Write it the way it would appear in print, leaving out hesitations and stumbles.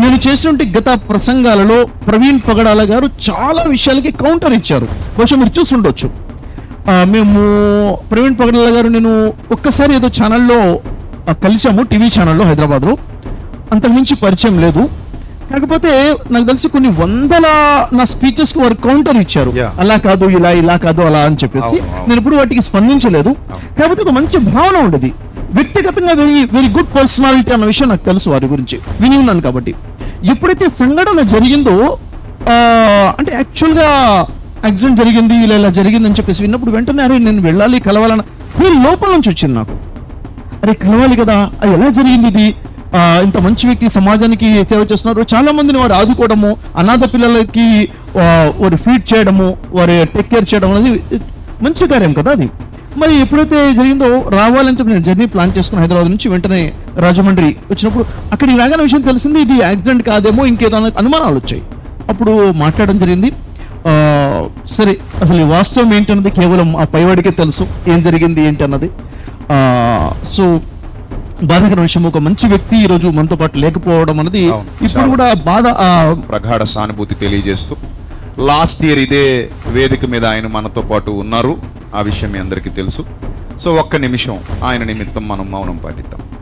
నేను చేసినటువంటి గత ప్రసంగాలలో ప్రవీణ్ పగడాల గారు చాలా విషయాలకి కౌంటర్ ఇచ్చారు. బహుశా మీరు చూసుండొచ్చు. మేము ప్రవీణ్ పగడాల గారు నేను ఒక్కసారి ఏదో ఛానల్లో కలిసాము, టీవీ ఛానల్లో హైదరాబాద్లో. అంతకుమించి పరిచయం లేదు. కాకపోతే నాకు తెలిసి కొన్ని వందల నా స్పీచెస్కి వారు కౌంటర్ ఇచ్చారు. అలా కాదు, ఇలా కాదు, అలా అని చెప్పేసి నేను ఇప్పుడు వాటికి స్పందించలేదు. కాకపోతే ఒక మంచి భావన ఉండేది. వ్యక్తిగతంగా వెరీ వెరీ గుడ్ పర్సనాలిటీ అన్న విషయం నాకు తెలుసు, వారి గురించి విని ఉన్నాను. కాబట్టి ఎప్పుడైతే సంఘటన జరిగిందో, అంటే యాక్చువల్గా యాక్సిడెంట్ జరిగింది, ఇలా జరిగింది అని చెప్పేసి విన్నప్పుడు వెంటనే అరే నేను వెళ్ళాలి, కలవాలన్న ఫీల్ లోపల నుంచి వచ్చింది నాకు. అరే కలవాలి కదా, అది ఎలా జరిగింది, ఇది ఇంత మంచి వ్యక్తి సమాజానికి సేవ చేస్తున్నారు, చాలా మందిని వారు ఆదుకోవడము, అనాథ పిల్లలకి వారు ఫీడ్ చేయడము, వారు టేక్ కేర్ చేయడం అనేది మంచి కార్యం కదా అది. మరి ఎప్పుడైతే జరిగిందో రావాలని చెప్పి నేను జర్నీ ప్లాన్ చేసుకుని హైదరాబాద్ నుంచి వెంటనే రాజమండ్రి వచ్చినప్పుడు అక్కడికి రాగానే విషయం తెలిసింది, ఇది యాక్సిడెంట్ కాదేమో ఇంకేదో అనుమానాలు వచ్చాయి. అప్పుడు మాట్లాడడం జరిగింది. సరే అసలు ఈ వాస్తవం ఏంటన్నది కేవలం ఆ పైవాడికే తెలుసు, ఏం జరిగింది ఏంటి అన్నది. సో బాధాకర విషయం, ఒక మంచి వ్యక్తి ఈ రోజు మనతో పాటు లేకపోవడం అనేది ఇప్పుడు కూడా బాధ. ప్రగాఢ సానుభూతి తెలియజేస్తూ లాస్ట్ ఇయర్ ఇదే వేదిక మీద ఆయన మనతో పాటు ఉన్నారు, ఆ విషయం మీ అందరికీ తెలుసు. సో ఒక్క నిమిషం ఆయన నిమిత్తం మనం మౌనం పాటిద్దాం.